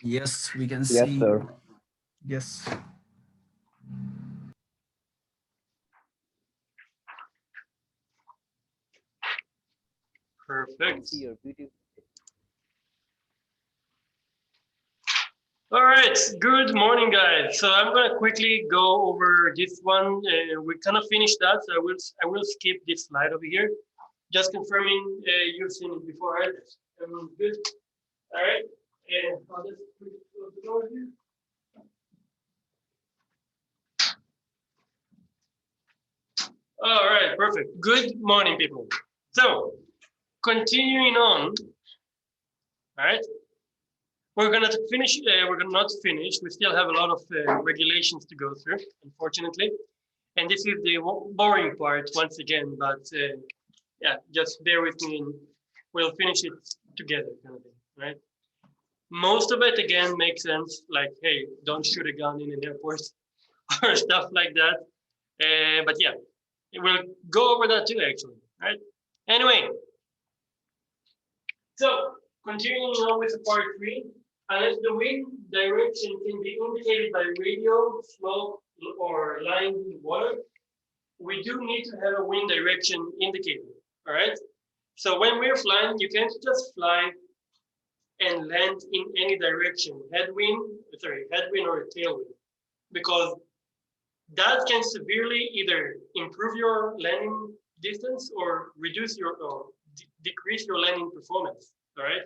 Yes, we can Yes, see. sir. Yes. I can Perfect. see your beauty. All right. Good morning, guys. So I'm gonna quickly go over this one. We kind of finished that, so I will skip this slide over here. Just confirming you've seen it before, right? Everyone's good. All right. And I'll just quickly close the door here. All right. Perfect. Good morning, people. So continuing on. All right. We're gonna finish. We're gonna not finish. We still have a lot of regulations to go through, unfortunately. And this is the boring part once again. But yeah, just bear with me, and we'll finish it together, kind of thing, right? Most of it again makes sense. Like, hey, don't shoot a gun in an airport or stuff like that. But yeah, we'll go over that too, actually, right? Anyway, so continuing on with part three, unless the wind direction can be indicated by radio, smoke, or line in water, we do need to have a wind direction indicator. All right. So when we're flying, you can't just fly and land in any direction, headwind or tailwind, because that can severely either improve your landing distance or reduce your or decrease your landing performance. All right.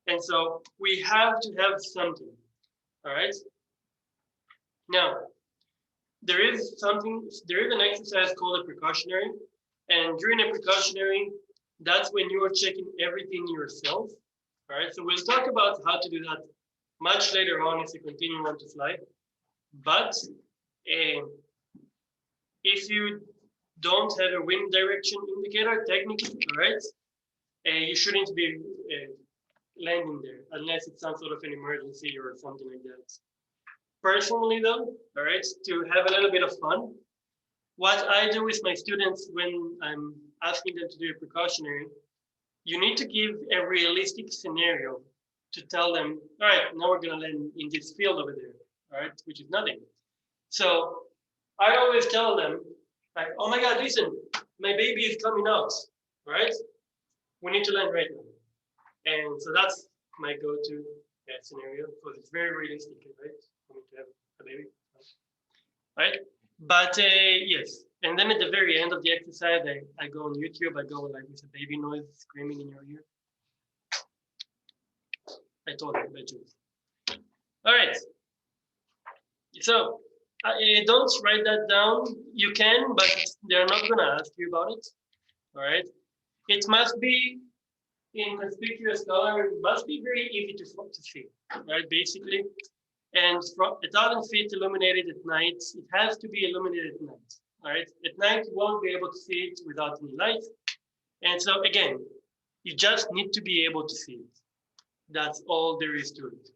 And so we have to have something. All right. Now, there is an exercise called a precautionary. And during a precautionary, that's when you are checking everything yourself. All right. So we'll talk about how to do that much later on if you continue on to fly. But uh, if you don't have a wind direction indicator, technically, all right, you shouldn't be landing there unless it's some sort of an emergency or something like that. Personally, though, all right, to have a little bit of fun, what I do with my students when I'm asking them to do a precautionary, you need to give a realistic scenario to tell them, all right, now we're going to land in this field over there, all right, which is nothing. So I always tell them, like, oh my God, listen, my baby is coming out, all right? We need to land right now. And so that's my go-to scenario because it's very realistic, right? For me to have a baby, right? But yes, and then at the very end of the exercise, I go on YouTube. I go like with a baby noise screaming in your ear. I told you, I bet you. All right, so don't write that down. You can, but they're not gonna ask you about it. All right, it must be in conspicuous color. It must be very easy to see, right? Basically, and from 1,000 feet illuminated at night, it has to be illuminated at night. All right, at night you won't be able to see it without any light. And so again, you just need to be able to see it. That's all there is to it.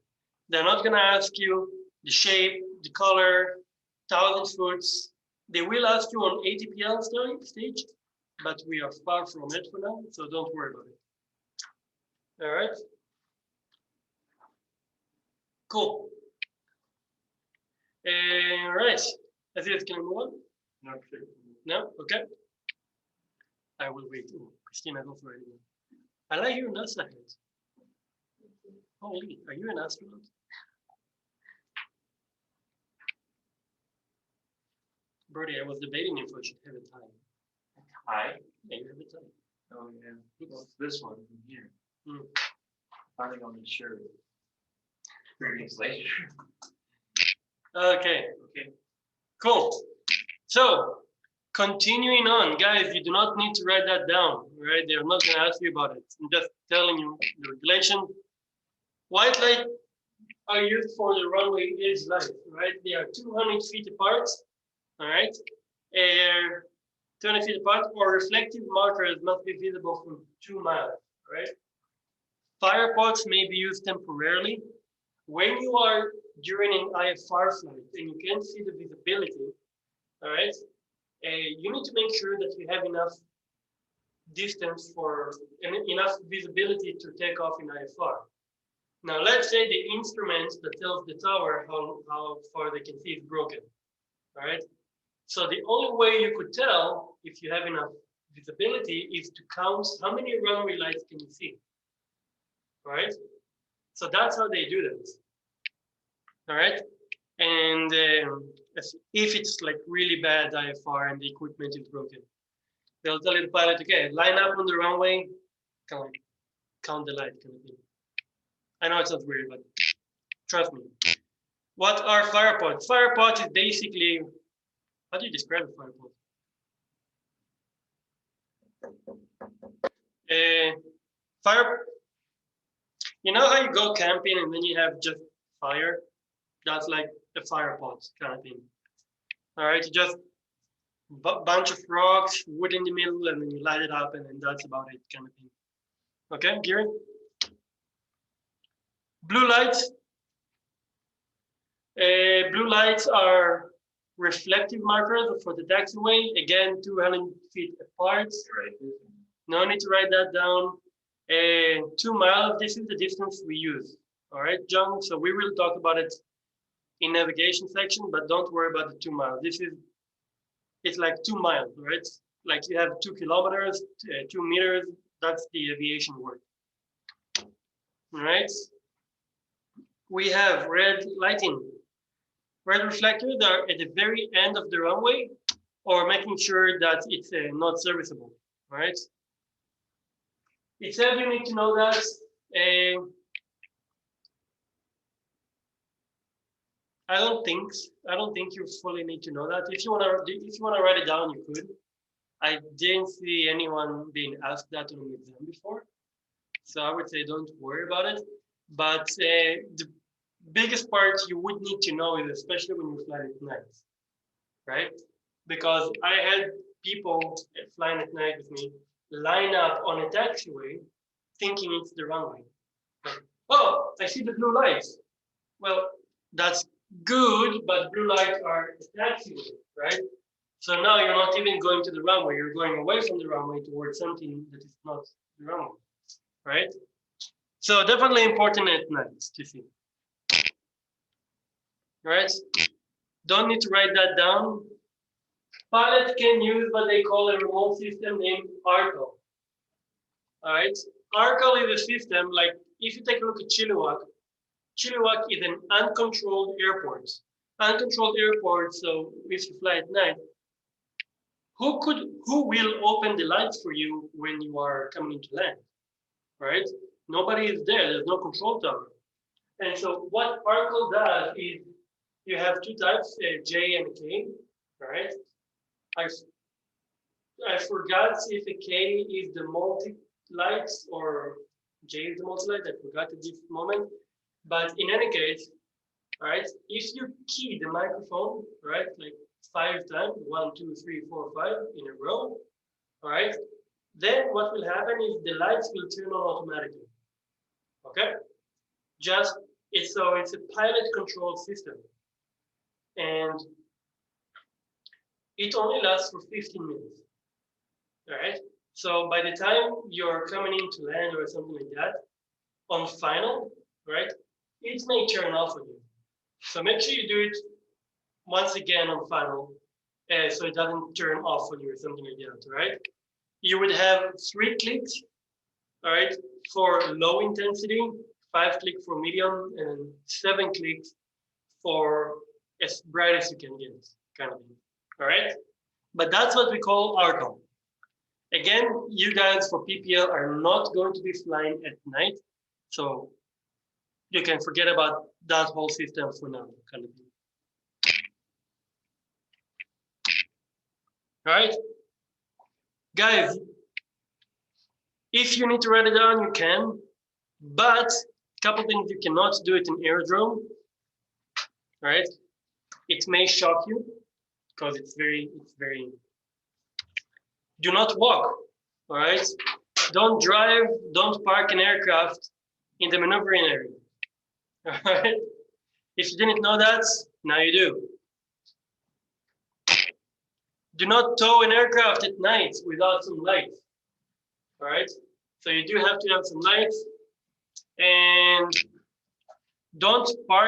They're not gonna ask you the shape, the color, 1,000 foots. They will ask you on ATPL stage, but we are far from it for now, so don't worry about it. All right, cool. All right, I think it's gonna move on. Not sure. No, okay. I will wait. Ooh, Christina, go for it. I like your NASA hat. Holy, are you an astronaut? Brody, I was debating if I should have a tie. Hi. Yeah, you have a tie. Oh yeah. Well, it's this one from here. Hmm. Finding on the shirt. 3 weeks later. Okay, Okay. cool. So, continuing on, guys, you do not need to write that down, right? They're not going to ask you about it. I'm just telling you the regulation. White light are used for the runway edge light, right? They are 200 feet apart, all right? 200 feet apart, or reflective markers must be visible from 2 miles, right? Fire pods may be used temporarily. When you are during an IFR flight and you can't see the visibility, all right, you need to make sure that you have enough distance for enough visibility to take off in IFR. Now let's say the instrument that tells the tower how far they can see is broken. All right. So the only way you could tell if you have enough visibility is to count how many runway lights can you see. All right. So that's how they do that. All right. And if it's like really bad IFR and the equipment is broken, they'll tell the pilot, okay, line up on the runway, kind of like count the light kind of thing. I know it sounds weird, but trust me. What are fire pods? Fire pod is basically, how do you describe a fire pod? Fire, you know how you go camping and then you have just fire? That's like a fire pod kind of thing. All right, you just bunch of rocks, wood in the middle, and then you light it up, and then that's about it kind of thing. Okay, Gary? Blue lights. Blue lights are reflective markers for the taxiway. Again, 200 feet apart. No need to write that down. 2 miles, this is the distance we use. All right, John? So we will talk about it in navigation section, but don't worry about the 2 miles. It's like 2 miles, right? Like you have 2 kilometers, 2 meters. That's the aviation word. All right. We have red lighting. Red reflectors are at the very end of the runway or making sure that it's not serviceable, right? It said you need to know that. I don't think you fully need to know that. If you wanna write it down, you could. I didn't see anyone being asked that on an exam before, so I would say don't worry about it. But the biggest part you would need to know is especially when you fly at night, right? Because I had people flying at night with me line up on a taxiway thinking it's the runway. Like, oh, I see the blue lights. Well, that's good, but blue lights are a taxiway, right? So now you're not even going to the runway, you're going away from the runway towards something that is not the runway, right? So definitely important at night to see. Right? Don't need to write that down. Pilots can use what they call a remote system named ARCO. All right? ARCO is a system like if you take a look at Chilliwack, Chilliwack is an uncontrolled airport. Uncontrolled airport, so if you fly at night, who will open the lights for you when you are coming into land? Right? Nobody is there, there's no control tower. And so what ARCO does is you have 2 types, J and K, right? I forgot if a K is the multi-lights or J is the multi-light. I forgot at this moment. But in any case, all right, if you key the microphone, right, like 5 times, 1, 2, 3, 4, 5 in a row, all right, then what will happen is the lights will turn on automatically. Okay? It's a pilot controlled system. And it only lasts for 15 minutes. All right. So by the time you're coming into land or something like that, on final, right, it may turn off on you. So make sure you do it once again on final, so it doesn't turn off on you or something like that. Right. You would have 3 clicks, all right, for low intensity, 5 clicks for medium, and 7 clicks for as bright as you can get, kind of thing. All right, but that's what we call ARCO. Again, you guys for PPL are not going to be flying at night, so you can forget about that whole system for now, kind of thing. All right, guys, if you need to write it down, you can, but a couple things you cannot do it in aerodrome. All right, it may shock you because it's very. Do not walk. All right, don't drive. Don't park an aircraft in the maneuvering area. All right, if you didn't know that, now you do. Do not tow an aircraft at night without some lights. All right, so you do have to have some lights. And don't park